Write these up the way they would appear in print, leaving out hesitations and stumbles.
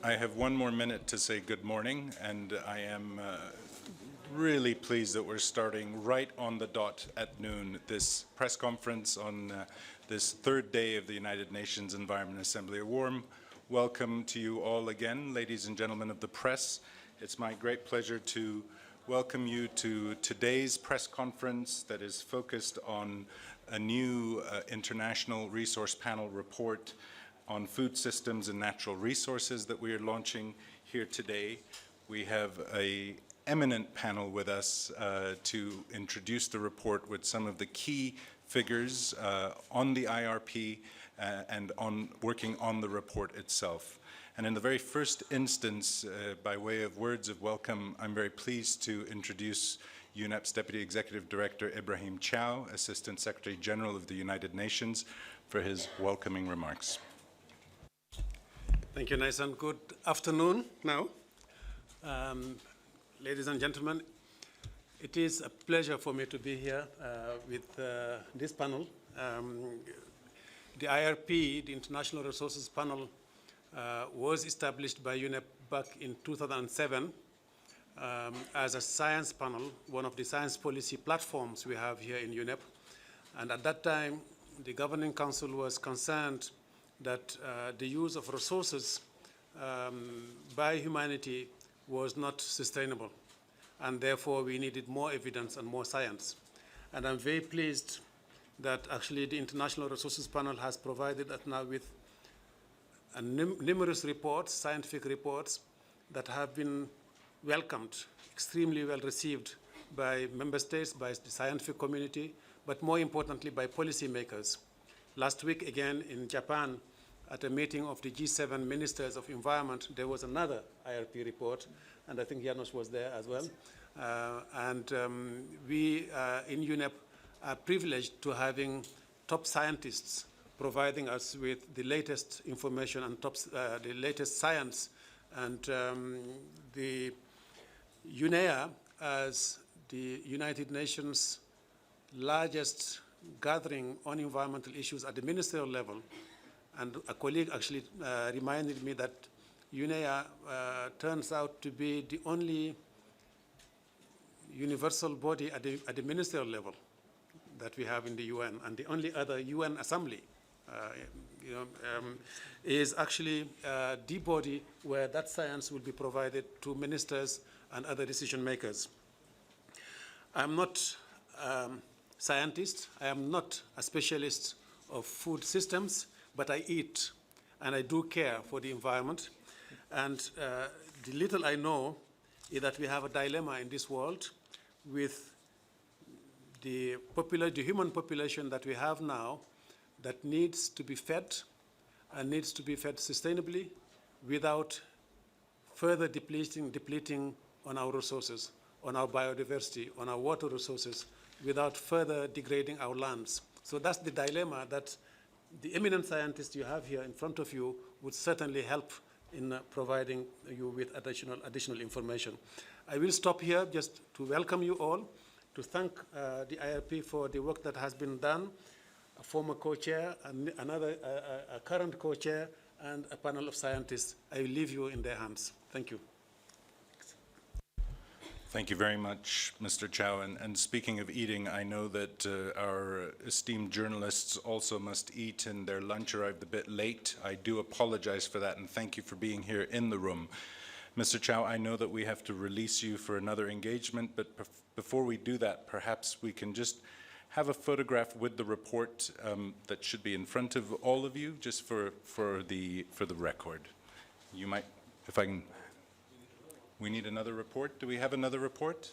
I have one more minute to say good morning, and I am really pleased that we're starting right on the dot at noon this press conference on this third day of the United Nations Environment Assembly. A warm welcome to you all again, ladies and gentlemen of the press. It's my great pleasure to welcome you to today's press conference that is focused on a new International Resource Panel report on food systems and natural resources that we are launching here today. We have an eminent panel with us to introduce the report with some of the key figures on the IRP and on working on the report itself. And in the very first instance, by way of words of welcome, I'm very pleased to introduce UNEP's Deputy Executive Director, Ibrahim Chow, Assistant Secretary General of the United Nations, for his welcoming remarks. Thank you, Nathan. Good afternoon now. Ladies and gentlemen, it is a pleasure for me to be here with this panel. The IRP, the International Resources Panel, was established by UNEP back in 2007 as a science panel, one of the science policy platforms we have here in UNEP. And at that time, the Governing Council was concerned that the use of resources by humanity was not sustainable, and therefore we needed more evidence and more science. And I'm very pleased that actually the International Resources Panel has provided us now with numerous reports, scientific reports, that have been welcomed, extremely well received by member states, by the scientific community, but more importantly by policymakers. Last week, again, in Japan, at a meeting of the G7 Ministers of Environment, there was another IRP report, and I think Janos was there as well. We in UNEP are privileged to having top scientists providing us with the latest information and the latest science. And the UNEA, as the United Nations' largest gathering on environmental issues at the ministerial level, and a colleague actually reminded me that UNEA turns out to be the only universal body at the ministerial level that we have in the UN, and the only other UN assembly is actually the body where that science will be provided to ministers and other decision makers. I'm not scientist. I am not a specialist of food systems, but I eat and I do care for the environment. And the little I know is that we have a dilemma in this world with the human population that we have now that needs to be fed and needs to be fed sustainably without further depleting on our resources, on our biodiversity, on our water resources, without further degrading our lands. So that's the dilemma that the eminent scientists you have here in front of you would certainly help in providing you with additional information. I will stop here just to welcome you all, to thank the IRP for the work that has been done, a former co-chair, a current co-chair, and a panel of scientists. I will leave you in their hands. Thank you. Thank you very much, Mr. Chow. And speaking of eating, I know that our esteemed journalists also must eat, and their lunch arrived a bit late. I do apologize for that, and thank you for being here in the room. Mr. Chow, I know that we have to release you for another engagement, but before we do that, perhaps we can just have a photograph with the report that should be in front of all of you, just for the record. You might, if I can. We need another report. Do we have another report?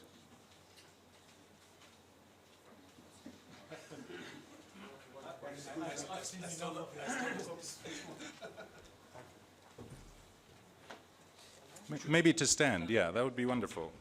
Maybe to stand, yeah, that would be wonderful.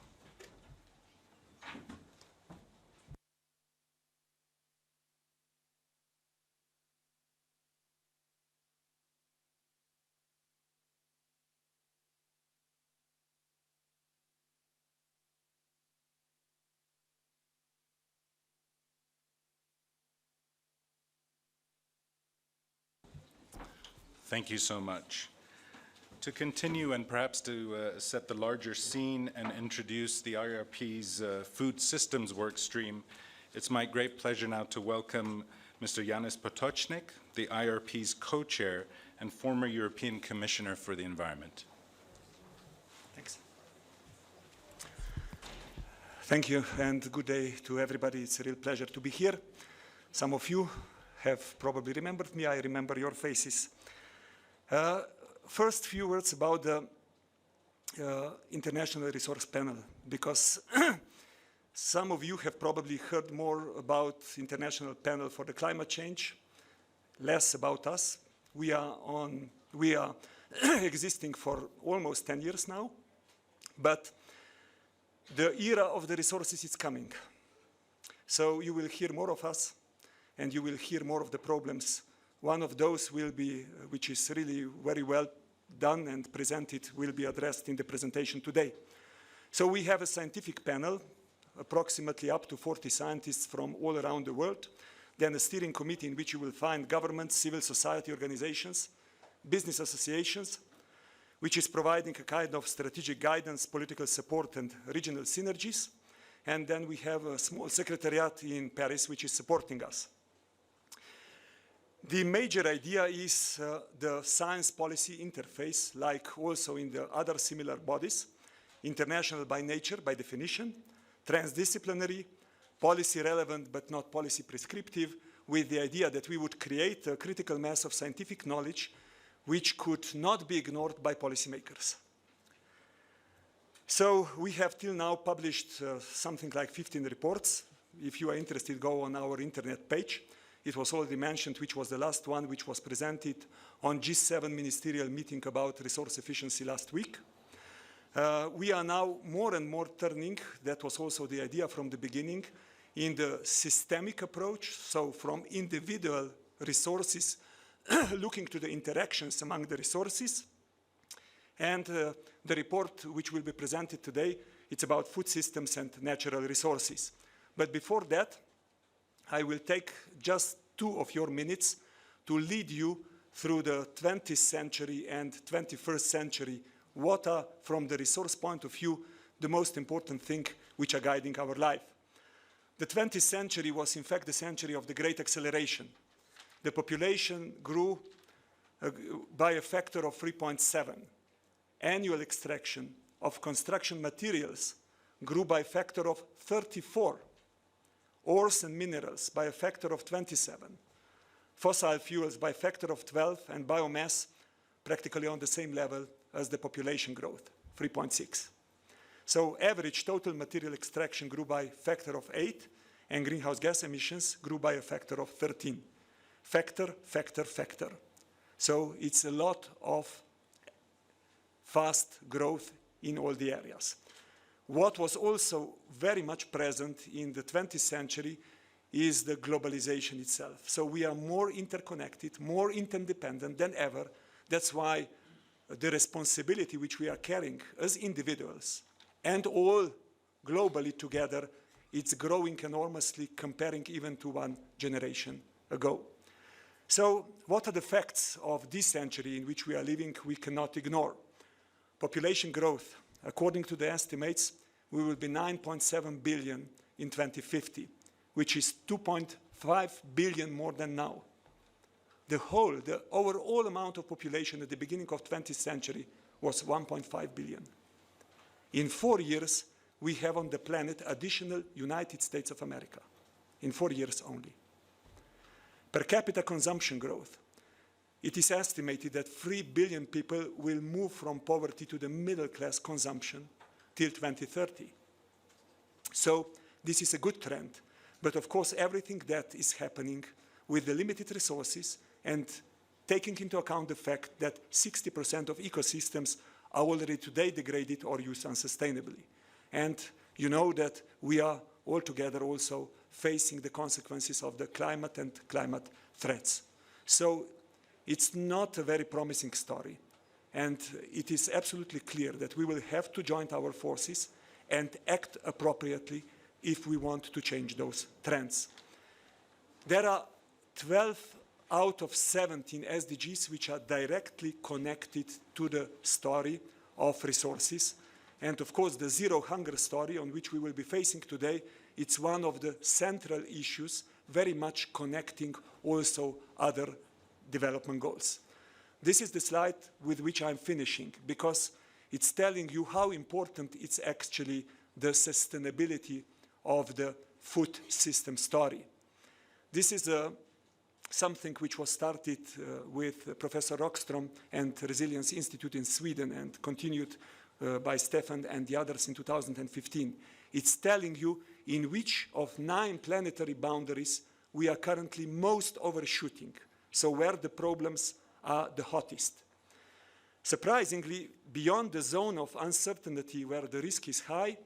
Thank you so much. To continue and perhaps to set the larger scene and introduce the IRP's food systems work stream, it's my great pleasure now to welcome Mr. Janis Potočnik, the IRP's co-chair and former European Commissioner for the Environment. Thanks. Thank you, and good day to everybody. It's a real pleasure to be here. Some of you have probably remembered me. I remember your faces. First, few words about the International Resource Panel, because some of you have probably heard more about International Panel for the Climate Change, less about us. We are existing for almost 10 years now, but the era of the resources is coming. So you will hear more of us, and you will hear more of the problems. One of those will be, which is really very well done and presented, will be addressed in the presentation today. So we have a scientific panel, approximately up to 40 scientists from all around the world, then a steering committee in which you will find governments, civil society organizations, business associations, which is providing a kind of strategic guidance, political support, and regional synergies. And then we have a small secretariat in Paris, which is supporting us. The major idea is the science policy interface, like also in the other similar bodies, international by nature, by definition, transdisciplinary, policy relevant but not policy prescriptive, with the idea that we would create a critical mass of scientific knowledge which could not be ignored by policymakers. So we have till now published something like 15 reports. If you are interested, go on our internet page. It was already mentioned, which was the last one, which was presented on G7 ministerial meeting about resource efficiency last week. We are now more and more turning, that was also the idea from the beginning, in the systemic approach, so from individual resources, looking to the interactions among the resources. And the report which will be presented today, it's about food systems and natural resources. But before that, I will take just 2 of your minutes to lead you through the 20th century and 21st century. What are, from the resource point of view, the most important thing which are guiding our life. The 20th century was in fact the century of the great acceleration. The population grew by a factor of 3.7. Annual extraction of construction materials grew by a factor of 34. Ores and minerals by a factor of 27. Fossil fuels by a factor of 12, and biomass practically on the same level as the population growth, 3.6. So average total material extraction grew by a factor of 8, and greenhouse gas emissions grew by a factor of 13. Factor, factor, factor. So it's a lot of fast growth in all the areas. What was also very much present in the 20th century is the globalization itself. So we are more interconnected, more interdependent than ever. That's why the responsibility which we are carrying as individuals and all globally together, it's growing enormously, comparing even to 1 generation ago. So what are the facts of this century in which we are living we cannot ignore? Population growth. According to the estimates, we will be 9.7 billion in 2050, which is 2.5 billion more than now. The overall amount of population at the beginning of 20th century was 1.5 billion. In 4 years, we have on the planet additional United States of America, in 4 years only. Per capita consumption growth. It is estimated that 3 billion people will move from poverty to the middle class consumption till 2030. So this is a good trend. But of course, everything that is happening with the limited resources and taking into account the fact that 60% of ecosystems are already today degraded or used unsustainably. And you know that we are all together also facing the consequences of the climate and climate threats. So it's not a very promising story. And it is absolutely clear that we will have to join our forces and act appropriately if we want to change those trends. There are 12 out of 17 SDGs which are directly connected to the story of resources. And of course, the zero hunger story on which we will be facing today, it's one of the central issues, very much connecting also other development goals. This is the slide with which I'm finishing, because it's telling you how important it's actually the sustainability of the food system story. This is something which was started with Professor Rockström and Resilience Institute in Sweden and continued by Stefan and the others in 2015. It's telling you in which of 9 planetary boundaries we are currently most overshooting, so where the problems are the hottest. Surprisingly, beyond the zone of uncertainty where the risk is high,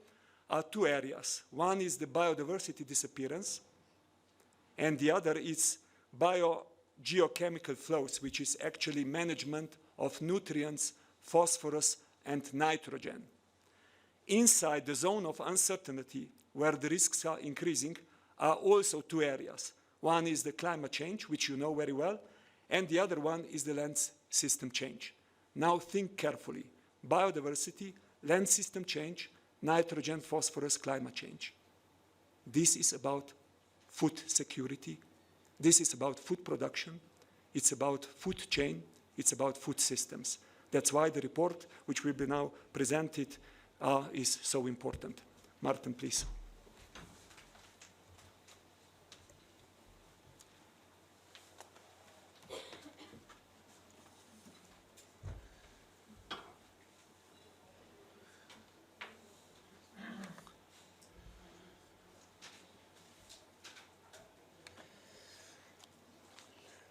are 2 areas. One is the biodiversity disappearance, and the other is biogeochemical flows, which is actually management of nutrients, phosphorus, and nitrogen. Inside the zone of uncertainty, where the risks are increasing, are also 2 areas. One is the climate change, which you know very well, and the other one is the land system change. Now think carefully. Biodiversity, land system change, nitrogen, phosphorus, climate change. This is about food security. This is about food production. It's about food chain. It's about food systems. That's why the report, which will be now presented, is so important. Martin, please.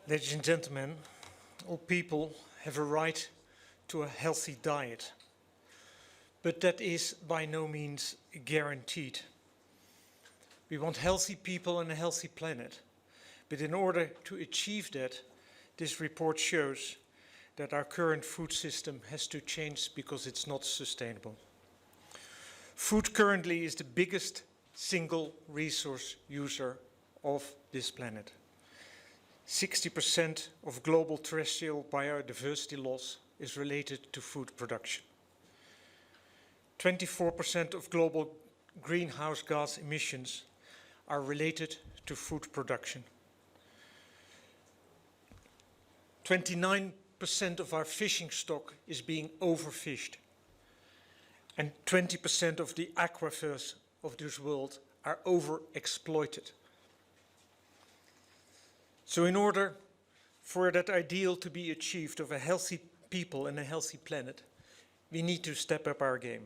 Ladies and gentlemen, all people have a right to a healthy diet, but that is by no means guaranteed. We want healthy people and a healthy planet, but in order to achieve that, this report shows that our current food system has to change because it's not sustainable. Food currently is the biggest single resource user of this planet. 60% of global terrestrial biodiversity loss is related to food production. 24% of global greenhouse gas emissions are related to food production. 29% of our fishing stock is being overfished. And 20% of the aquifers of this world are overexploited. So in order for that ideal to be achieved of a healthy people and a healthy planet, we need to step up our game.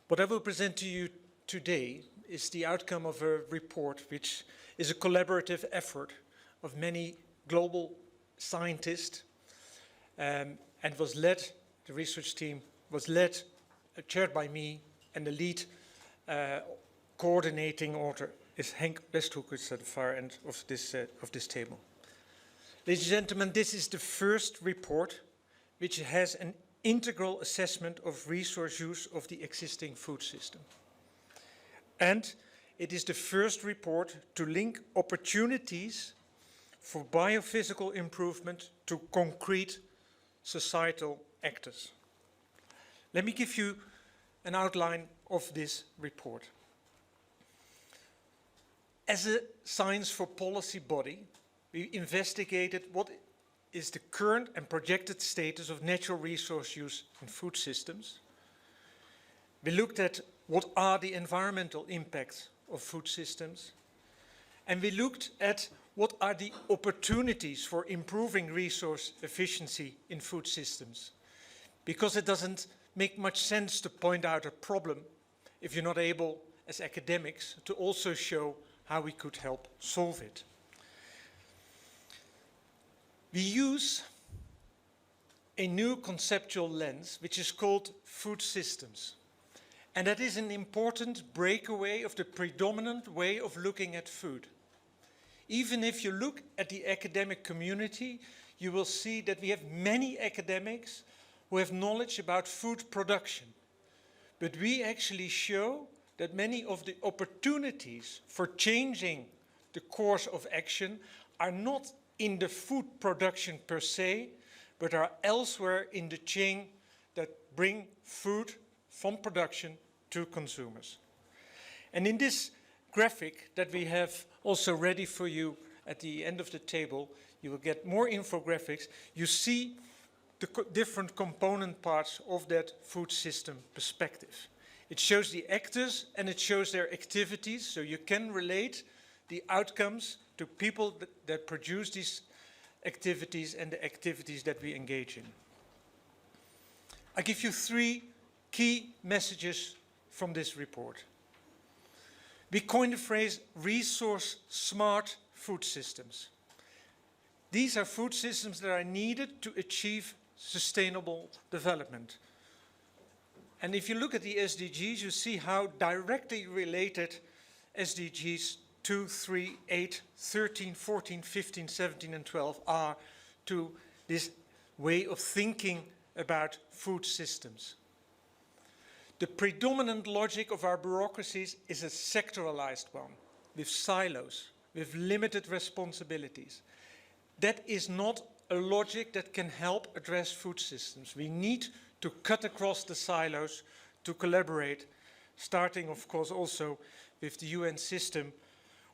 What I will present to you today is the outcome of a report which is a collaborative effort of many global scientists and was led, the research team was led, chaired by me, and the lead coordinating author is Henk Westhoekers at the far end of this table. Ladies and gentlemen, this is the first report which has an integral assessment of resource use of the existing food system. And it is the first report to link opportunities for biophysical improvement to concrete societal actors. Let me give you an outline of this report. As a science for policy body, we investigated what is the current and projected status of natural resource use in food systems. We looked at what are the environmental impacts of food systems. And we looked at what are the opportunities for improving resource efficiency in food systems. Because it doesn't make much sense to point out a problem if you're not able, as academics, to also show how we could help solve it. We use a new conceptual lens, which is called food systems. And that is an important breakaway of the predominant way of looking at food. Even if you look at the academic community, you will see that we have many academics who have knowledge about food production. But we actually show that many of the opportunities for changing the course of action are not in the food production per se, but are elsewhere in the chain that bring food from production to consumers. And in this graphic that we have also ready for you at the end of the table, you will get more infographics. You see the different component parts of that food system perspective. It shows the actors and it shows their activities, so you can relate the outcomes to people that produce these activities and the activities that we engage in. I give you 3 key messages from this report. We coined the phrase resource-smart food systems. These are food systems that are needed to achieve sustainable development. And if you look at the SDGs, you see how directly related SDGs 2, 3, 8, 13, 14, 15, 17, and 12 are to this way of thinking about food systems. The predominant logic of our bureaucracies is a sectoralized one, with silos, with limited responsibilities. That is not a logic that can help address food systems. We need to cut across the silos to collaborate, starting, of course, also with the UN system,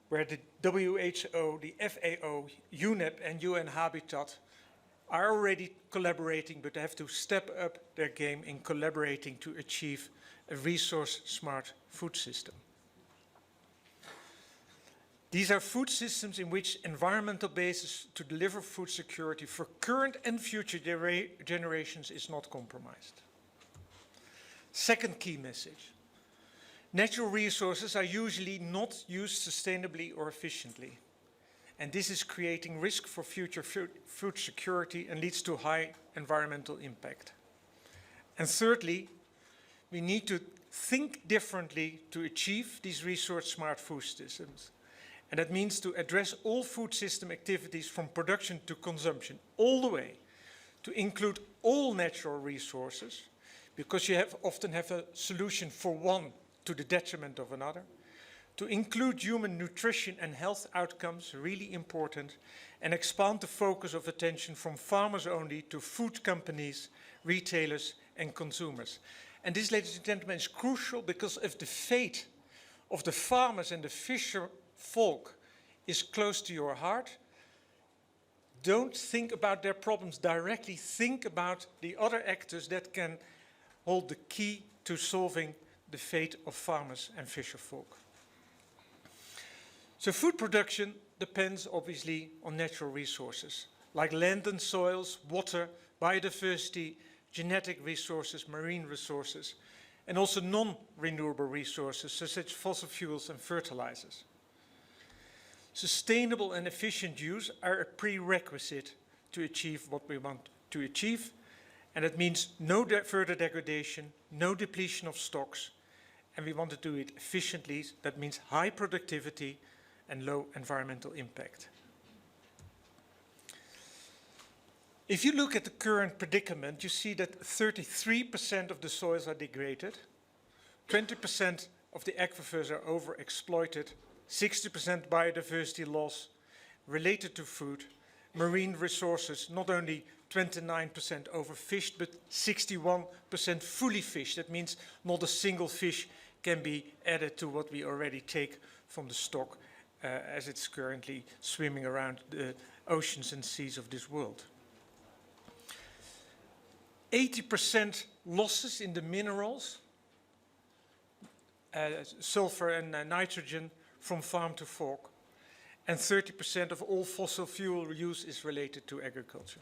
where the WHO, the FAO, UNEP, and UN Habitat are already collaborating, but they have to step up their game in collaborating to achieve a resource-smart food system. These are food systems in which environmental basis to deliver food security for current and future generations is not compromised. Second key message. Natural resources are usually not used sustainably or efficiently. And this is creating risk for future food security and leads to high environmental impact. And thirdly, we need to think differently to achieve these resource-smart food systems. And that means to address all food system activities from production to consumption, all the way, to include all natural resources, because you often have a solution for one to the detriment of another, to include human nutrition and health outcomes, really important, and expand the focus of attention from farmers only to food companies, retailers, and consumers. And this, ladies and gentlemen, is crucial because if the fate of the farmers and the fisher folk is close to your heart, don't think about their problems directly, think about the other actors that can hold the key to solving the fate of farmers and fisher folk. So food production depends obviously on natural resources, like land and soils, water, biodiversity, genetic resources, marine resources, and also non-renewable resources such as fossil fuels and fertilizers. Sustainable and efficient use are a prerequisite to achieve what we want to achieve, and it means no further degradation, no depletion of stocks, and we want to do it efficiently. That means high productivity and low environmental impact. If you look at the current predicament, you see that 33% of the soils are degraded, 20% of the aquifers are overexploited, 60% biodiversity loss related to food, marine resources, not only 29% overfished, but 61% fully fished. That means not a single fish can be added to what we already take from the stock as it's currently swimming around the oceans and seas of this world. 80% losses in the minerals, sulfur and nitrogen, from farm to fork, and 30% of all fossil fuel use is related to agriculture.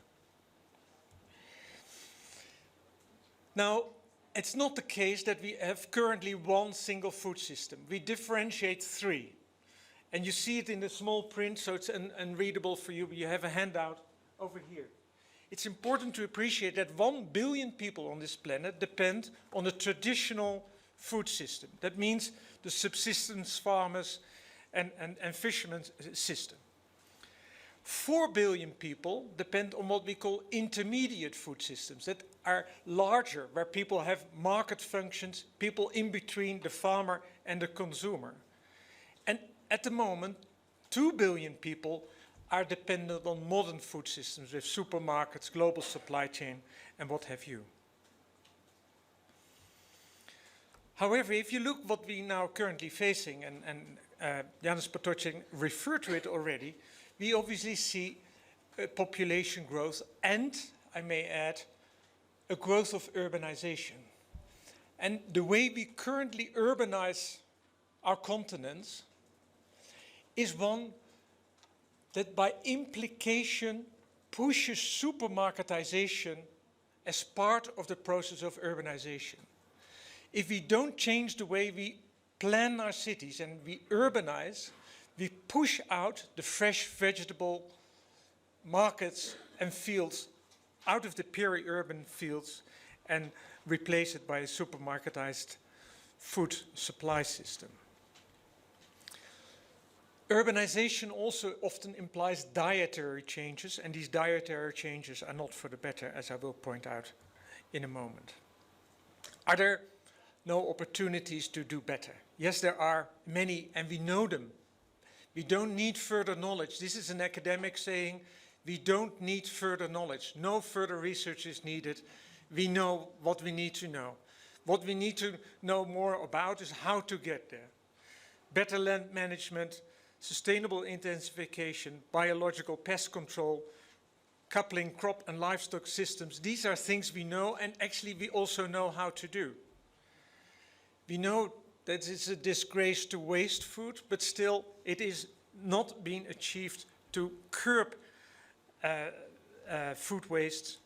Now, it's not the case that we have currently one single food system. We differentiate 3. And you see it in the small print, so it's unreadable for you, but you have a handout over here. It's important to appreciate that 1 billion people on this planet depend on a traditional food system. That means the subsistence farmers and fishermen system. 4 billion people depend on what we call intermediate food systems that are larger, where people have market functions, people in between the farmer and the consumer. And at the moment, 2 billion people are dependent on modern food systems with supermarkets, global supply chain, and what have you. However, if you look what we now currently facing, and Janez Potočnik referred to it already, we obviously see population growth and, I may add, a growth of urbanization. And the way we currently urbanize our continents is one that by implication pushes supermarketization as part of the process of urbanization. If we don't change the way we plan our cities and we urbanize, we push out the fresh vegetable markets and fields out of the peri-urban fields and replace it by a supermarketized food supply system. Urbanization also often implies dietary changes, and these dietary changes are not for the better, as I will point out in a moment. Are there no opportunities to do better? Yes, there are many, and we know them. We don't need further knowledge. This is an academic saying, we don't need further knowledge. No further research is needed. We know what we need to know. What we need to know more about is how to get there. Better land management, sustainable intensification, biological pest control, coupling crop and livestock systems. These are things we know, and actually we also know how to do. We know that it's a disgrace to waste food, but still it is not being achieved to curb food waste.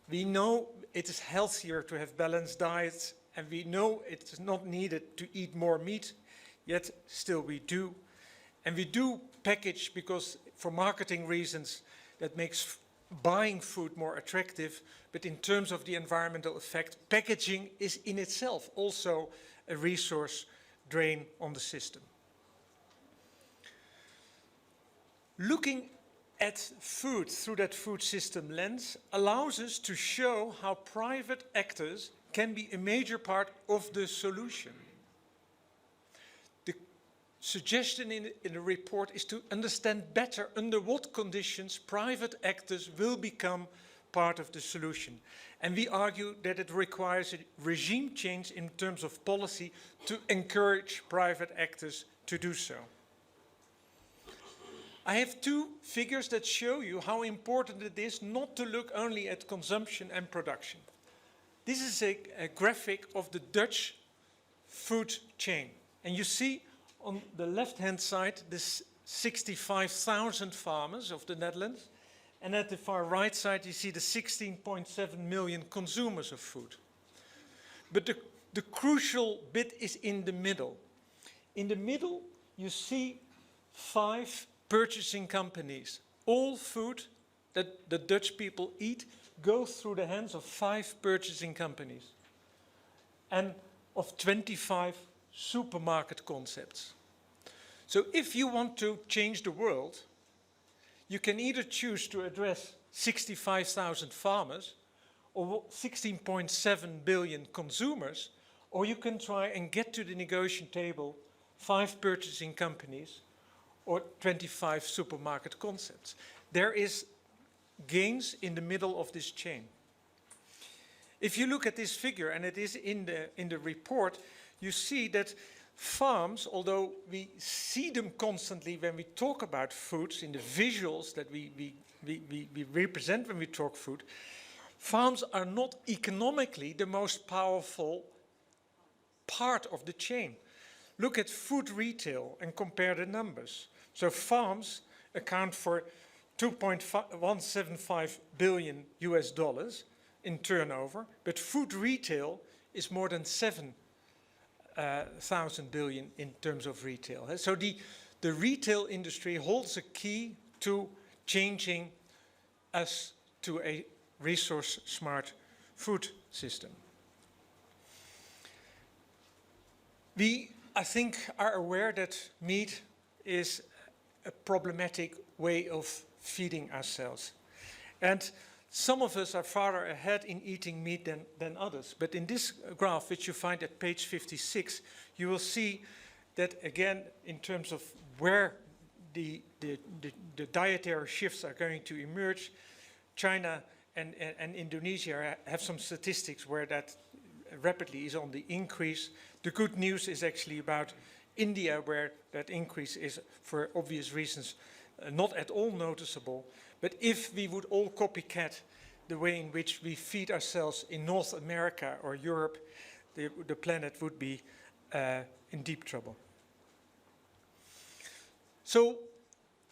We know it is healthier to have balanced diets, and we know it's not needed to eat more meat, yet still we do. And we do package because for marketing reasons that makes buying food more attractive, but in terms of the environmental effect, packaging is in itself also a resource drain on the system. Looking at food through that food system lens allows us to show how private actors can be a major part of the solution. The suggestion in the report is to understand better under what conditions private actors will become part of the solution. And we argue that it requires a regime change in terms of policy to encourage private actors to do so. I have two figures that show you how important it is not to look only at consumption and production. This is a graphic of the Dutch food chain. And you see on the left-hand side this 65,000 farmers of the Netherlands. And at the far right side you see the 16.7 million consumers of food. But the crucial bit is in the middle. In the middle you see 5 purchasing companies. All food that the Dutch people eat goes through the hands of 5 purchasing companies and of 25 supermarket concepts. So if you want to change the world, you can either choose to address 65,000 farmers or 16.7 billion consumers, or you can try and get to the negotiation table 5 purchasing companies or 25 supermarket concepts. There is gains in the middle of this chain. If you look at this figure, and it is in the report, you see that farms, although we see them constantly when we talk about foods, in the visuals that we represent when we talk food, farms are not economically the most powerful part of the chain. Look at food retail and compare the numbers. So farms account for $2.175 billion in turnover, but food retail is more than 7,000 billion in terms of retail. So the retail industry holds a key to changing us to a resource-smart food system. We, I think, are aware that meat is a problematic way of feeding ourselves. And some of us are farther ahead in eating meat than others. But in this graph, which you find at page 56, you will see that, again, in terms of where the dietary shifts are going to emerge. China and Indonesia have some statistics where that rapidly is on the increase. The good news is actually about India, where that increase is, for obvious reasons, not at all noticeable. But if we would all copycat the way in which we feed ourselves in North America or Europe, the planet would be in deep trouble. So,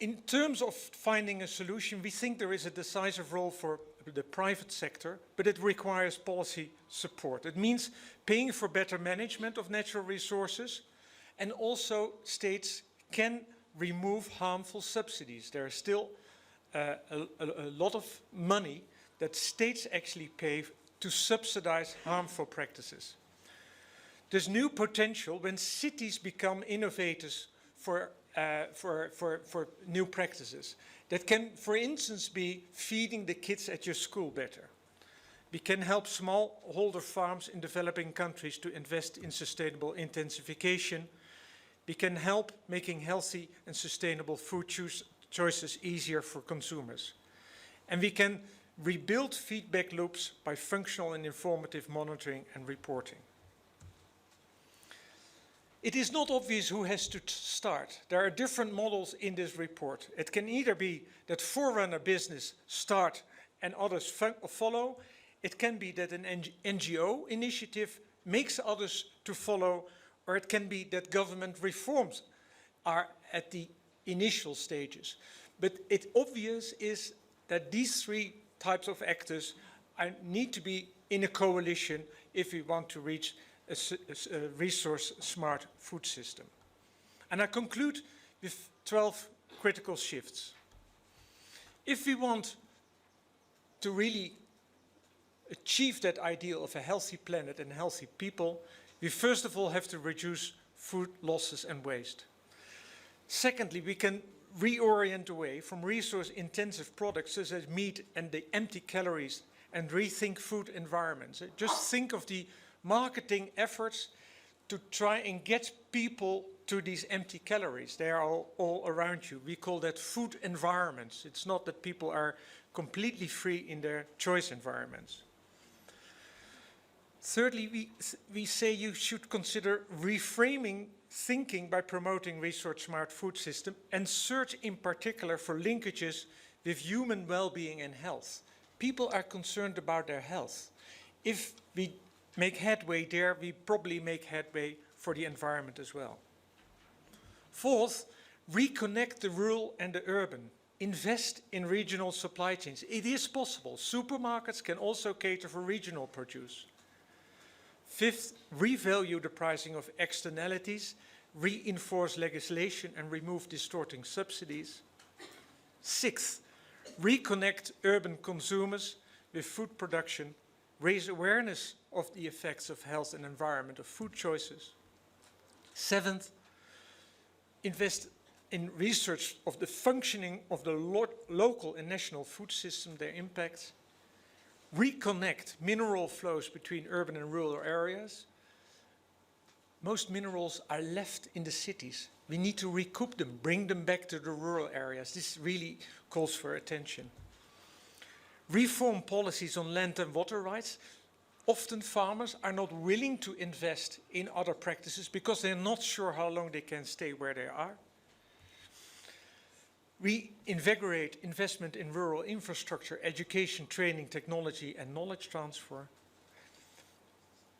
in terms of finding a solution, we think there is a decisive role for the private sector, but it requires policy support. It means paying for better management of natural resources, and also states can remove harmful subsidies. There is still a lot of money that states actually pay to subsidize harmful practices. There's new potential when cities become innovators for new practices. That can, for instance, be feeding the kids at your school better. We can help smallholder farms in developing countries to invest in sustainable intensification. We can help making healthy and sustainable food choices easier for consumers. And we can rebuild feedback loops by functional and informative monitoring and reporting. It is not obvious who has to start. There are different models in this report. It can either be that forerunner business start and others follow. It can be that an NGO initiative makes others to follow, or it can be that government reforms are at the initial stages. But it's obvious is that these three types of actors need to be in a coalition if we want to reach a resource-smart food system. And I conclude with 12 critical shifts. If we want to really achieve that ideal of a healthy planet and healthy people, we first of all have to reduce food losses and waste. Secondly, we can reorient away from resource-intensive products such as meat and the empty calories and rethink food environments. Just think of the marketing efforts to try and get people to these empty calories. They are all around you. We call that food environments. It's not that people are completely free in their choice environments. Thirdly, we say you should consider reframing thinking by promoting resource-smart food system and search in particular for linkages with human well-being and health. People are concerned about their health. If we make headway there, we probably make headway for the environment as well. Fourth, reconnect the rural and the urban. Invest in regional supply chains. It is possible. Supermarkets can also cater for regional produce. Fifth, revalue the pricing of externalities, reinforce legislation and remove distorting subsidies. Sixth, reconnect urban consumers with food production, raise awareness of the effects of health and environment of food choices. Seventh, invest in research of the functioning of the local and national food system, their impacts. Reconnect mineral flows between urban and rural areas. Most minerals are left in the cities. We need to recoup them, bring them back to the rural areas. This really calls for attention. Reform policies on land and water rights. Often farmers are not willing to invest in other practices because they're not sure how long they can stay where they are. Reinvigorate investment in rural infrastructure, education, training, technology, and knowledge transfer.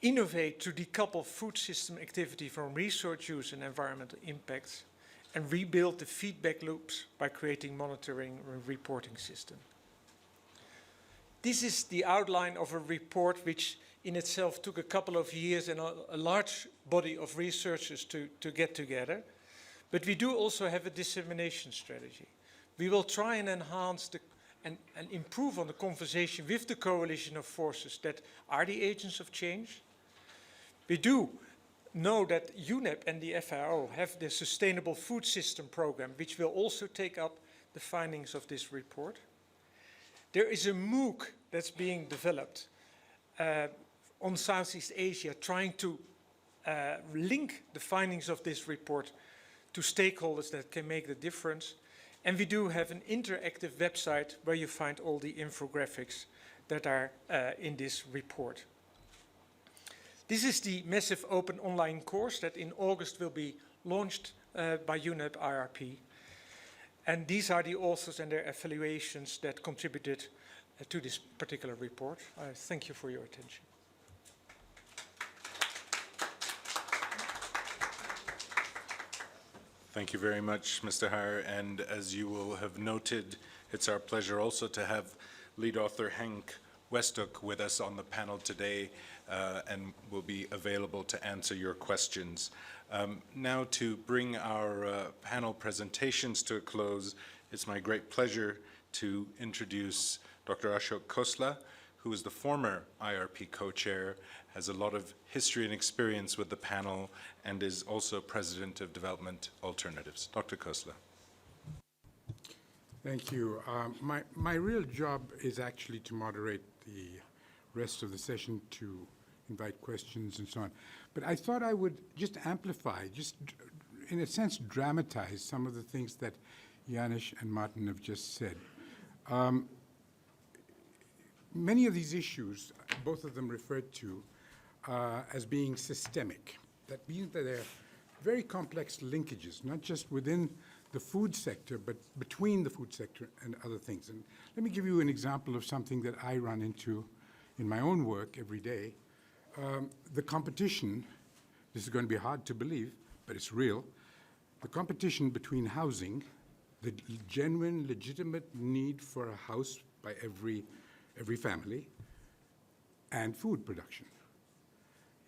Innovate to decouple food system activity from resource use and environmental impacts, and rebuild the feedback loops by creating monitoring and reporting system. This is the outline of a report which in itself took a couple of years and a large body of researchers to get together. But we do also have a dissemination strategy. We will try and enhance and improve on the conversation with the coalition of forces that are the agents of change. We do know that UNEP and the FAO have the Sustainable Food System Program, which will also take up the findings of this report. There is a MOOC that's being developed on Southeast Asia, trying to link the findings of this report to stakeholders that can make the difference. And we do have an interactive website where you find all the infographics that are in this report. This is the massive open online course that in August will be launched by UNEP IRP. And these are the authors and their evaluations that contributed to this particular report. I thank you for your attention. Thank you very much, Mr. Heyer. And as you will have noted, it's our pleasure also to have lead author Henk Westhoek with us on the panel today and will be available to answer your questions. Now to bring our panel presentations to a close, it's my great pleasure to introduce Dr. Ashok Khosla, who is the former IRP co-chair, has a lot of history and experience with the panel, and is also president of Development Alternatives. Dr. Khosla. Thank you. My real job is actually to moderate the rest of the session, to invite questions and so on. But I thought I would just amplify, just in a sense dramatize some of the things that Janis and Martin have just said. Many of these issues, both of them referred to as being systemic. That means that there are very complex linkages, not just within the food sector, but between the food sector and other things. And let me give you an example of something that I run into in my own work every day. The competition, this is going to be hard to believe, but it's real, the competition between housing, the genuine, legitimate need for a house by every family, and food production.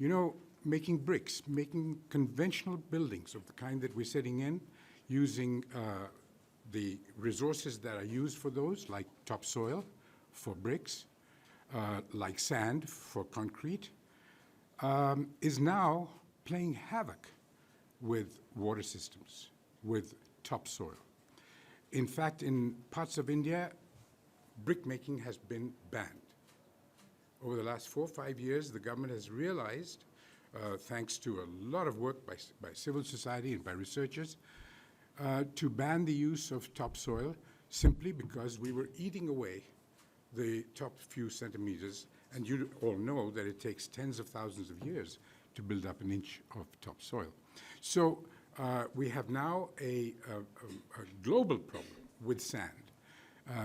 You know, making bricks, making conventional buildings of the kind that we're sitting in, using the resources that are used for those, like topsoil for bricks, like sand for concrete, is now playing havoc with water systems, with topsoil. In fact, in parts of India, brick making has been banned. Over the last 4 or 5 years, the government has realized, thanks to a lot of work by civil society and by researchers, to ban the use of topsoil simply because we were eating away the top few centimeters, and you all know that it takes tens of thousands of years to build up an inch of topsoil. So we have now a global problem with sand.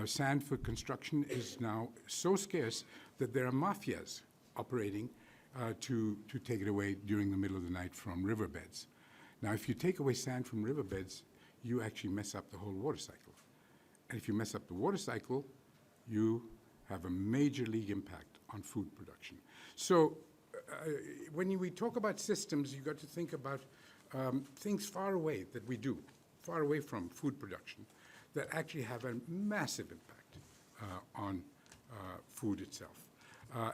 Sand for construction is now so scarce that there are mafias operating to take it away during the middle of the night from riverbeds. Now, if you take away sand from riverbeds, you actually mess up the whole water cycle. And if you mess up the water cycle, you have a major league impact on food production. So when we talk about systems, you've got to think about things far away that we do, far away from food production, that actually have a massive impact on food itself.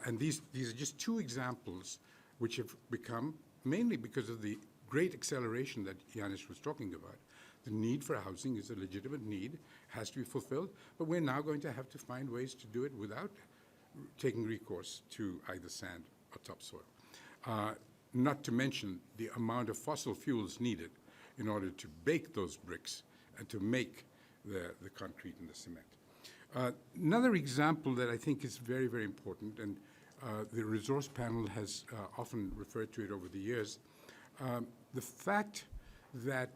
And these are just two examples which have become, mainly because of the great acceleration that Janis was talking about. The need for housing is a legitimate need, has to be fulfilled, but we're now going to have to find ways to do it without taking recourse to either sand or topsoil. Not to mention the amount of fossil fuels needed in order to bake those bricks and to make the concrete and the cement. Another example that I think is very, very important, and the resource panel has often referred to it over the years, the fact that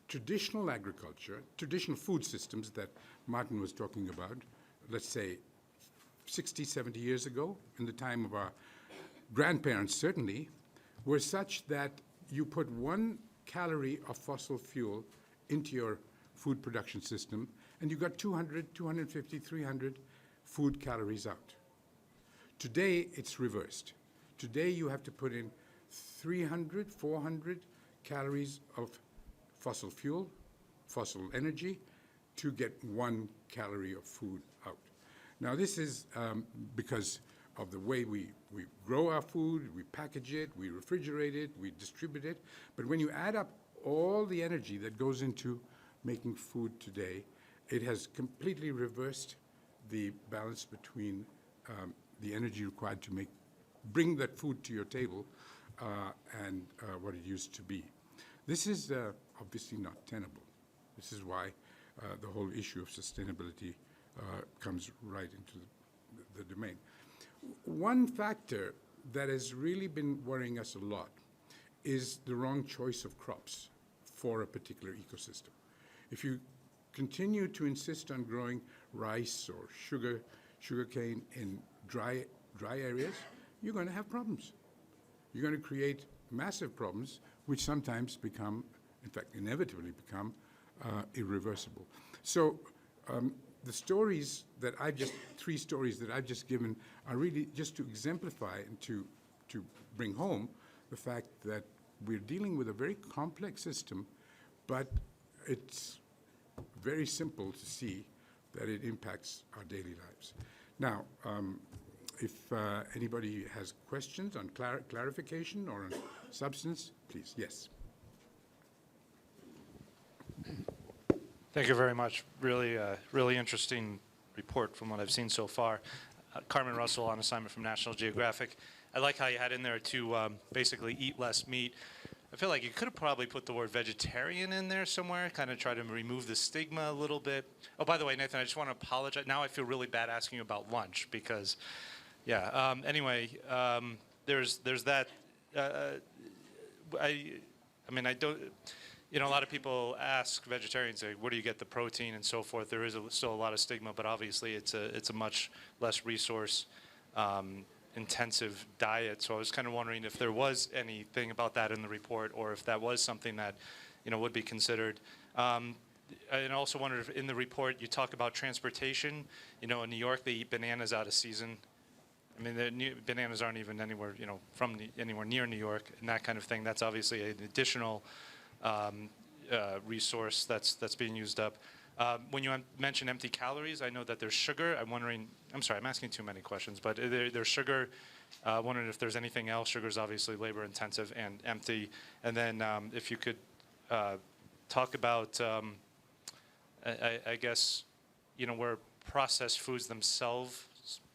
traditional agriculture, traditional food systems that Martin was talking about, let's say 60, 70 years ago, in the time of our grandparents certainly, were such that you put 1 calorie of fossil fuel into your food production system, and you got 200, 250, 300 food calories out. Today, it's reversed. Today, you have to put in 300, 400 calories of fossil fuel, fossil energy, to get 1 calorie of food out. Now, this is because of the way we grow our food, we package it, we refrigerate it, we distribute it. But when you add up all the energy that goes into making food today, it has completely reversed the balance between the energy required to bring that food to your table and what it used to be. This is obviously not tenable. This is why the whole issue of sustainability comes right into the domain. One factor that has really been worrying us a lot is the wrong choice of crops for a particular ecosystem. If you continue to insist on growing rice or sugarcane in dry areas, you're going to have problems. You're going to create massive problems, which sometimes become, in fact, inevitably become irreversible. So the stories that three stories that I've just given are really just to exemplify and to bring home the fact that we're dealing with a very complex system, but it's very simple to see that it impacts our daily lives. Now, if anybody has questions on clarification or on substance, please, yes. Thank you very much. Really, really interesting report from what I've seen so far. Carmen Russell on assignment from National Geographic. I like how you had in there to basically eat less meat. I feel like you could have probably put the word vegetarian in there somewhere, kind of try to remove the stigma a little bit. Oh, by the way, Nathan, I just want to apologize. Now I feel really bad asking you about lunch because, yeah. Anyway, there's that. I mean, I don't. You know, a lot of people ask vegetarians, like, where do you get the protein and so forth? There is still a lot of stigma, but obviously it's a much less resource intensive diet. So I was kind of wondering if there was anything about that in the report, or if that was something that, you know, would be considered. And I also wondered if in the report you talk about transportation. You know, in New York they eat bananas out of season. I mean, the bananas aren't even anywhere, you know, anywhere near New York and that kind of thing. That's obviously an additional resource that's being used up. When you mention empty calories, I know that there's sugar. I'm wondering, I'm sorry, I'm asking too many questions, but there's sugar. Wondering if there's anything else. Sugar is obviously labor intensive and empty. And then if you could talk about, I guess, you know, where processed foods themselves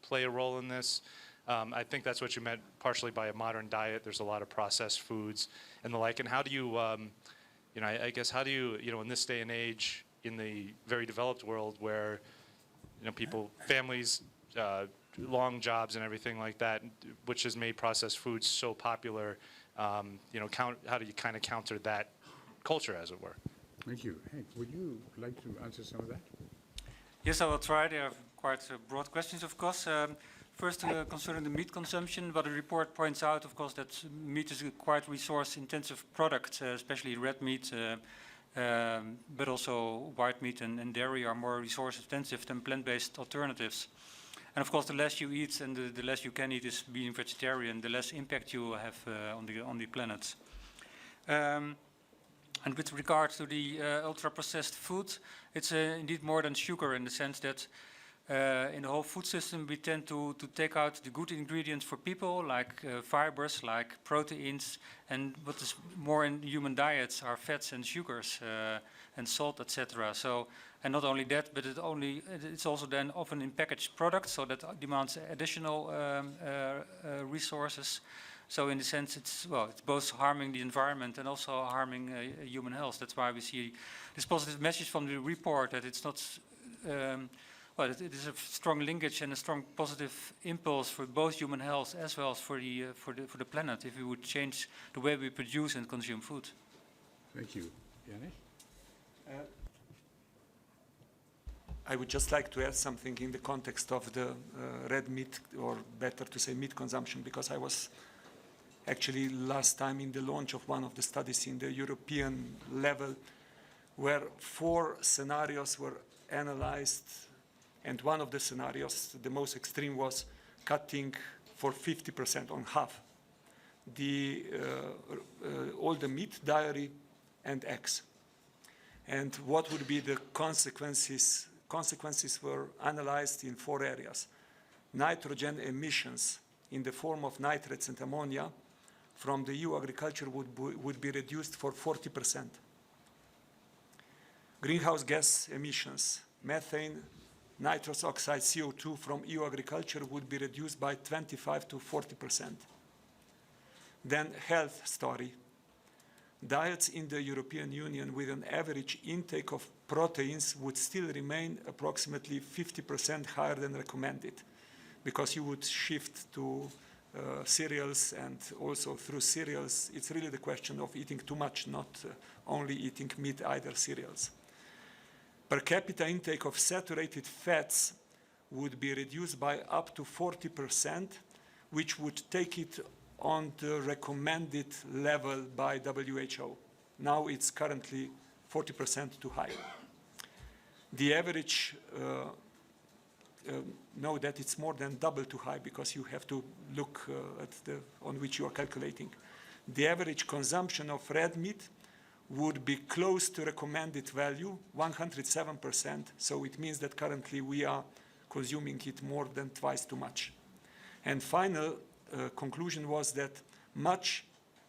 play a role in this. I think that's what you meant partially by a modern diet. There's a lot of processed foods and the like. And how do you, you know, I guess, how do you, you know, in this day and age, in the very developed world where, you know, people, families, long jobs and everything like that, which has made processed foods so popular, you know, how do you kind of counter that culture, as it were? Thank you. Hank, would you like to answer some of that? Yes, I will try. There are quite broad questions, of course. First, concerning the meat consumption, what the report points out, of course, that meat is a quite resource-intensive product, especially red meat, but also white meat and dairy are more resource-intensive than plant-based alternatives. And of course, the less you eat and the less you can eat is being vegetarian, the less impact you have on the planet. And with regard to the ultra-processed food, it's indeed more than sugar in the sense that in the whole food system we tend to take out the good ingredients for people, like fibers, like proteins, and what is more in human diets are fats and sugars and salt, etc. So, and not only that, but it's also then often in packaged products, so that demands additional resources. So in the sense, it's both harming the environment and also harming human health. That's why we see this positive message from the report that it's not, it is a strong linkage and a strong positive impulse for both human health as well as for the planet if we would change the way we produce and consume food. Thank you. Janis? I would just like to add something in the context of the red meat, or better to say meat consumption, because I was actually last time in the launch of one of the studies in the European level where 4 scenarios were analyzed, and one of the scenarios, the most extreme, was cutting for 50% on half all the meat, dairy and eggs. And what would be the consequences? Consequences were analyzed in 4 areas. Nitrogen emissions in the form of nitrates and ammonia from the EU agriculture would be reduced for 40%. Greenhouse gas emissions, methane, nitrous oxide, CO2 from EU agriculture would be reduced by 25 to 40%. Then health story. diets in the European Union with an average intake of proteins would still remain approximately 50% higher than recommended, because you would shift to cereals, and also through cereals, it's really the question of eating too much, not only eating meat, either cereals. Per capita intake of saturated fats would be reduced by up to 40%, which would take it on the recommended level by WHO. Now it's currently 40% too high. The average, know that it's more than double too high, because you have to look at the on which you are calculating. The average consumption of red meat would be close to recommended value, 107%. So it means that currently we are consuming it more than twice too much. And final conclusion was that much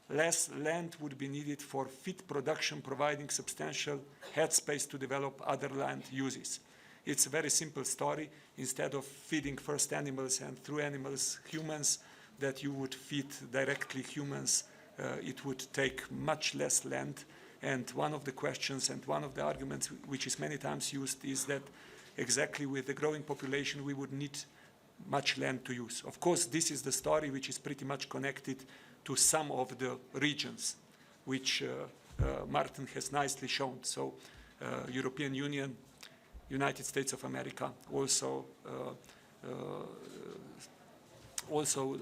less land would be needed for feed production, providing substantial headspace to develop other land uses. It's a very simple story. Instead of feeding first animals and through animals humans, that you would feed directly humans, it would take much less land. And one of the questions and one of the arguments which is many times used is that exactly with the growing population we would need much land to use. Of course, this is the story which is pretty much connected to some of the regions, which Martin has nicely shown. So European Union, United States of America, also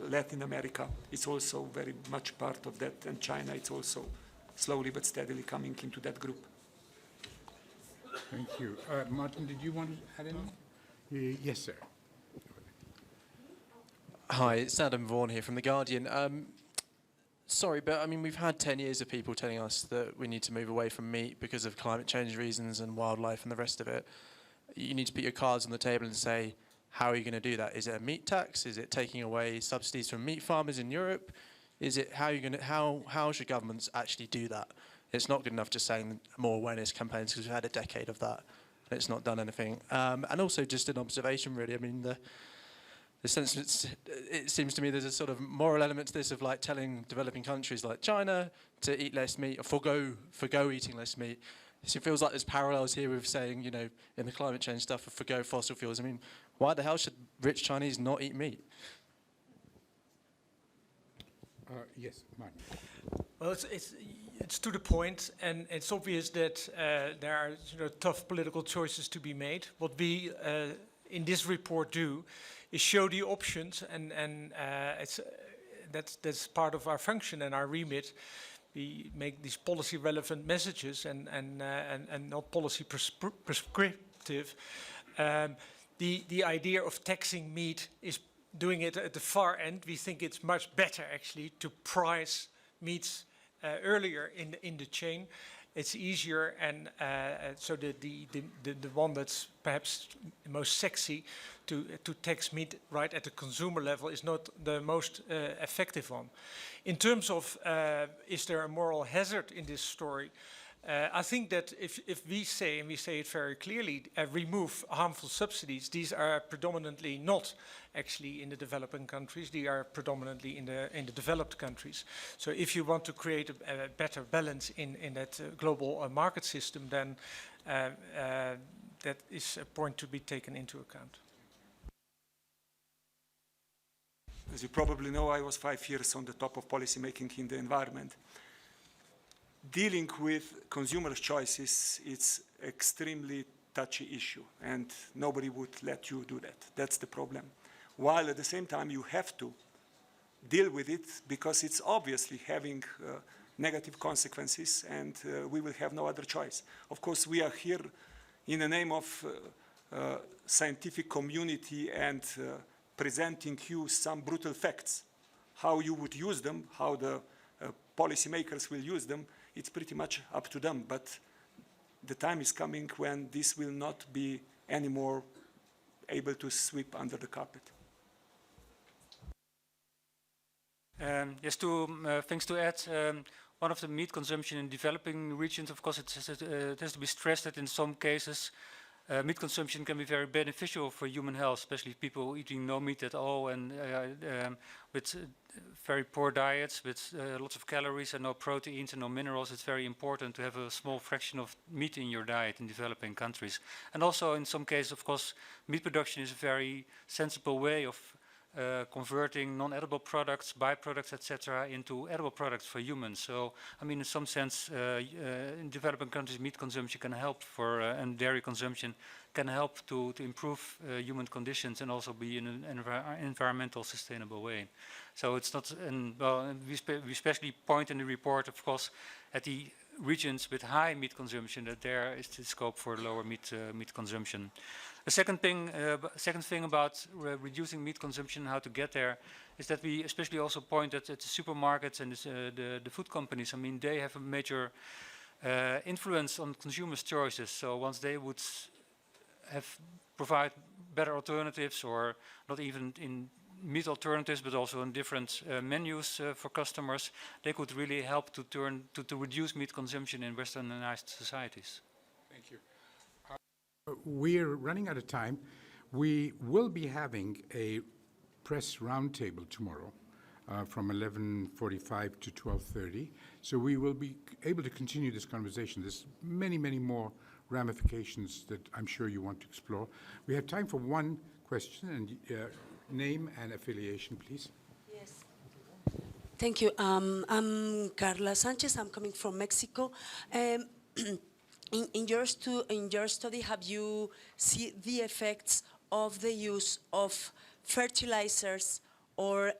Latin America, it's also very much part of that, and China, it's also slowly but steadily coming into that group. Thank you. Martin, did you want to add anything? Yes, sir. Hi, it's Adam Vaughan here from The Guardian. Sorry, but I mean, we've had 10 years of people telling us that we need to move away from meat because of climate change reasons and wildlife and the rest of it. You need to put your cards on the table and say, how are you going to do that? Is it a meat tax? Is it taking away subsidies from meat farmers in Europe? Is it how should governments actually do that? It's not good enough just saying more awareness campaigns, because we've had a decade of that and it's not done anything. And also just an observation, really. I mean, the sense it seems to me there's a sort of moral element to this of like telling developing countries like China to eat less meat or forgo eating less meat. So it feels like there's parallels here with saying, you know, in the climate change stuff, forgo fossil fuels. I mean, why the hell should rich Chinese not eat meat? Yes, Martin. Well, it's to the point, and it's obvious that there are tough political choices to be made. What we in this report do is show the options, and that's part of our function and our remit. We make these policy relevant messages and not policy prescriptive. The idea of taxing meat is doing it at the far end. We think it's much better actually to price meats earlier in the chain. It's easier, and so the one that's perhaps most sexy to tax meat right at the consumer level is not the most effective one. In terms of is there a moral hazard in this story, I think that if we say, and we say it very clearly, remove harmful subsidies, these are predominantly not actually in the developing countries, they are predominantly in the developed countries. So if you want to create a better balance in that global market system, then that is a point to be taken into account. As you probably know, I was 5 years on the top of policy making in the environment. Dealing with consumers' choices, it's extremely touchy issue, and nobody would let you do that. That's the problem. While at the same time you have to deal with it, because it's obviously having negative consequences, and we will have no other choice. Of course, we are here in the name of scientific community and presenting you some brutal facts. How you would use them, how the policymakers will use them, it's pretty much up to them. But the time is coming when this will not be anymore able to sweep under the carpet. Yes, two things to add. One of the meat consumption in developing regions, of course, it has to be stressed that in some cases meat consumption can be very beneficial for human health, especially people eating no meat at all and with very poor diets with lots of calories and no proteins and no minerals. It's very important to have a small fraction of meat in your diet in developing countries. And also in some cases, of course, meat production is a very sensible way of converting non-edible products, byproducts, etc., into edible products for humans. So, I mean, in some sense, in developing countries, meat consumption can help and dairy consumption can help to improve human conditions and also be in an environmental sustainable way. So it's not, we especially point in the report, of course, at the regions with high meat consumption, that there is the scope for lower meat consumption. The second thing about reducing meat consumption, how to get there, is that we especially also point at the supermarkets and the food companies. I mean, they have a major influence on consumers' choices. So once they would provide better alternatives, or not even in meat alternatives, but also in different menus for customers, they could really help to reduce meat consumption in westernized societies. Thank you. We're running out of time. We will be having a press roundtable tomorrow from 11:45 to 12:30. So we will be able to continue this conversation. There's many, many more ramifications that I'm sure you want to explore. We have time for one question, and name and affiliation, please. Yes. Thank you. I'm Carla Sanchez. I'm coming from Mexico. In your study, have you seen the effects of the use of fertilizers or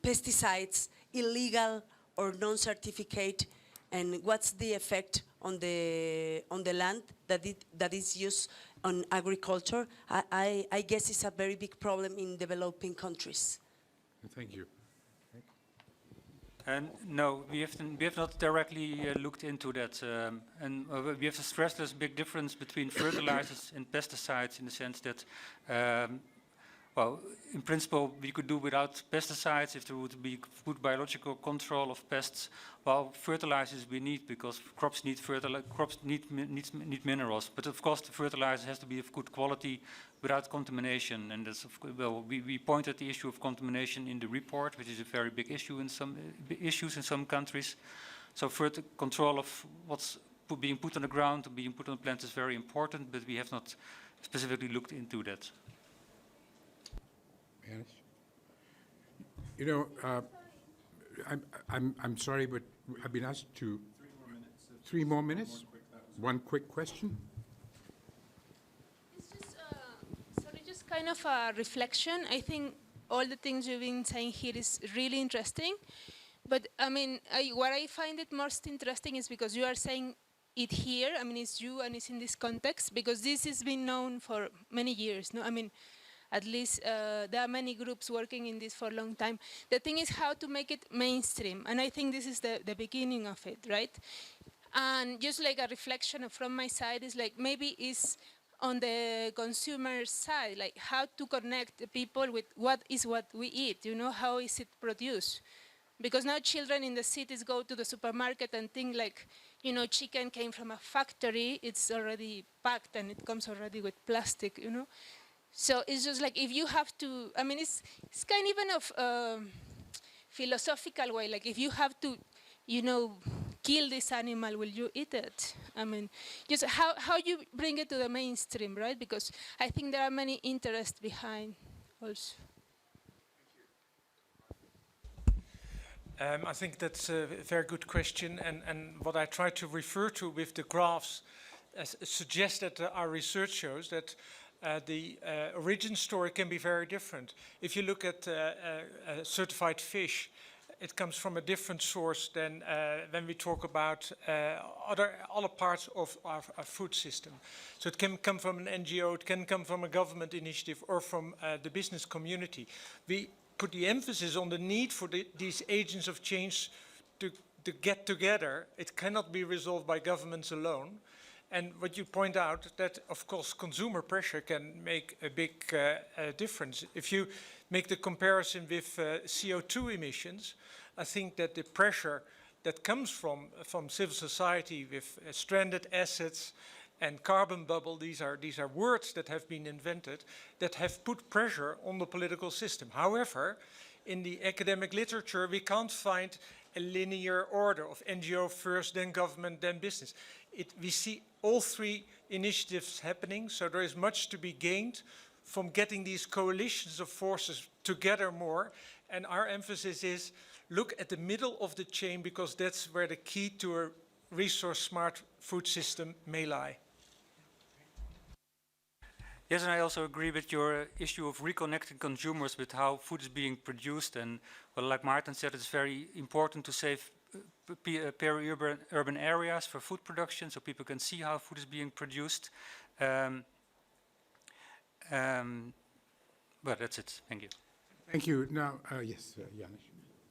pesticides, illegal or non-certificate, and what's the effect on the land that is used on agriculture? I guess it's a very big problem in developing countries. Thank you. And no, we have not directly looked into that. And we have to stress there's a big difference between fertilizers and pesticides, in the sense that, well, in principle, we could do without pesticides if there would be good biological control of pests. While fertilizers we need, because crops need need minerals. But of course, the fertilizer has to be of good quality without contamination. And that's, well, we point at the issue of contamination in the report, which is a very big issue in some countries. So further control of what's being put on the ground, being put on the plants is very important, but we have not specifically looked into that. You know, I'm sorry, but I've been asked to 3 more minutes. One quick question. It's just kind of a reflection. I think all the things you've been saying here is really interesting. But I mean, what I find it most interesting is because you are saying it here. I mean, it's you and it's in this context, because this has been known for many years. No, I mean, at least there are many groups working in this for a long time. The thing is how to make it mainstream, and I think this is the beginning of it, right? And just like a reflection from my side is like, maybe it's on the consumer side, like how to connect the people with what we eat, you know, how is it produced? Because now children in the cities go to the supermarket and think like, you know, chicken came from a factory, it's already packed and it comes already with plastic, you know? So it's just like, if you have to, I mean, it's kind of even of philosophical way, like if you have to, you know, kill this animal, will you eat it? I mean, just how you bring it to the mainstream, right? Because I think there are many interests behind also. I think that's a very good question, and what I try to refer to with the graphs suggests that our research shows that the origin story can be very different. If you look at certified fish, it comes from a different source than when we talk about other parts of our food system. So it can come from an NGO, it can come from a government initiative, or from the business community. We put the emphasis on the need for these agents of change to get together. It cannot be resolved by governments alone. And what you point out, that of course consumer pressure can make a big difference. If you make the comparison with CO2 emissions, I think that the pressure that comes from civil society with stranded assets and carbon bubble, these are words that have been invented that have put pressure on the political system. However, in the academic literature, we can't find a linear order of NGO first, then government, then business. We see all three initiatives happening, so there is much to be gained from getting these coalitions of forces together more. And our emphasis is look at the middle of the chain, because that's where the key to a resource-smart food system may lie. Yes, and I also agree with your issue of reconnecting consumers with how food is being produced. And well, like Martin said, it's very important to save peri-urban areas for food production so people can see how food is being produced. But that's it. Thank you. Thank you. Now, yes, Janusz.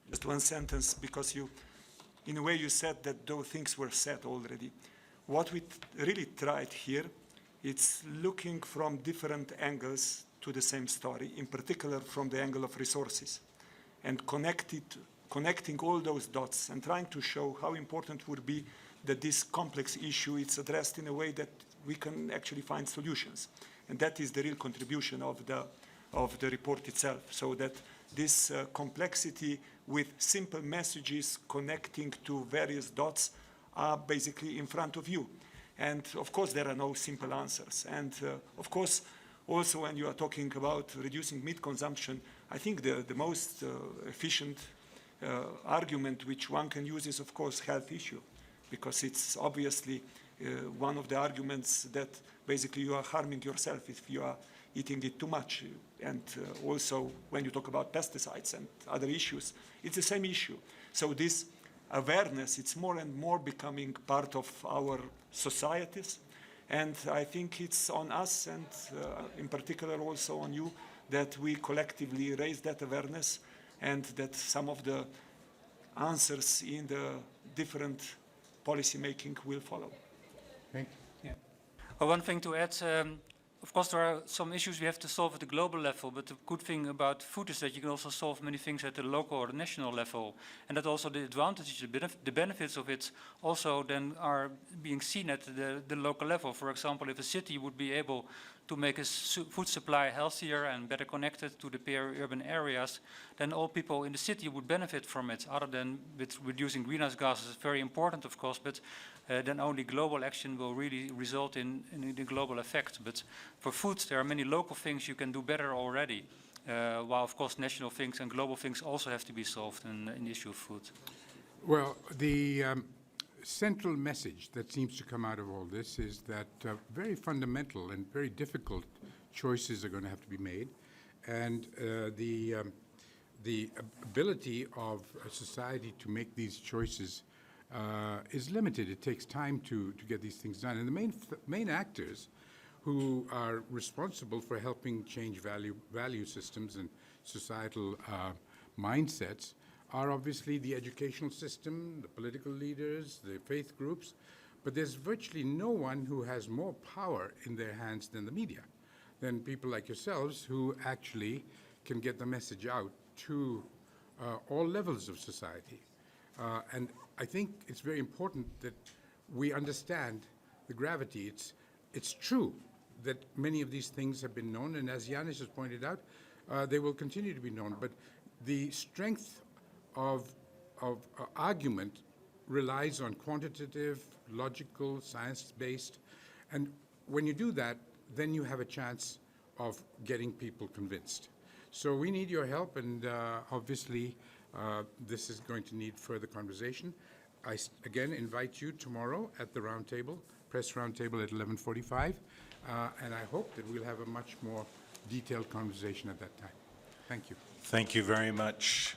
Just one sentence, because you, in a way, you said that those things were said already. What we really tried here, it's looking from different angles to the same story, in particular from the angle of resources, and connecting all those dots and trying to show how important would be that this complex issue is addressed in a way that we can actually find solutions. And that is the real contribution of the report itself, so that this complexity with simple messages connecting to various dots are basically in front of you. And of course, there are no simple answers. And of course, also when you are talking about reducing meat consumption, I think the most efficient argument which one can use is, of course, health issue, because it's obviously one of the arguments that basically you are harming yourself if you are eating it too much. And also when you talk about pesticides and other issues, it's the same issue. So this awareness, it's more and more becoming part of our societies. And I think it's on us, and in particular also on you, that we collectively raise that awareness, and that some of the answers in the different policy making will follow. Thank you. Yeah. Well, one thing to add, of course, there are some issues we have to solve at the global level, but the good thing about food is that you can also solve many things at the local or the national level, and that also the advantages, the benefits of it also then are being seen at the local level. For example, if a city would be able to make its food supply healthier and better connected to the peri-urban areas, then all people in the city would benefit from it, other than with reducing greenhouse gases. It's very important, of course, but then only global action will really result in the global effect. But for food, there are many local things you can do better already, while of course national things and global things also have to be solved in the issue of food. Well, the central message that seems to come out of all this is that very fundamental and very difficult choices are going to have to be made, and the ability of a society to make these choices is limited. It takes time to get these things done. And the main actors who are responsible for helping change value systems and societal mindsets are obviously the educational system, the political leaders, the faith groups, but there's virtually no one who has more power in their hands than the media, than people like yourselves who actually can get the message out to all levels of society. And I think it's very important that we understand the gravity. It's true that many of these things have been known, and as Janusz has pointed out, they will continue to be known, but the strength of argument relies on quantitative, logical, science-based, and when you do that, then you have a chance of getting people convinced. So we need your help, and obviously this is going to need further conversation. I again invite you tomorrow at the roundtable, press roundtable at 11:45, and I hope that we'll have a much more detailed conversation at that time. Thank you. Thank you very much,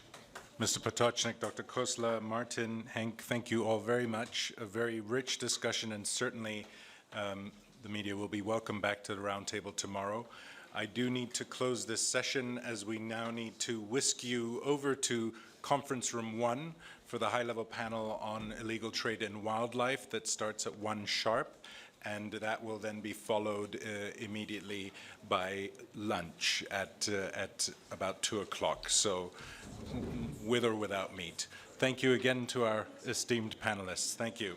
Mr. Potočnik, Dr. Kosla, Martin, Henk, thank you all very much. A very rich discussion, and certainly the media will be welcome back to the roundtable tomorrow. I do need to close this session, as we now need to whisk you over to Conference Room 1 for the high-level panel on illegal trade in wildlife that starts at 1 sharp, and that will then be followed immediately by lunch at about 2 o'clock, so with or without meat. Thank you again to our esteemed panelists. Thank you.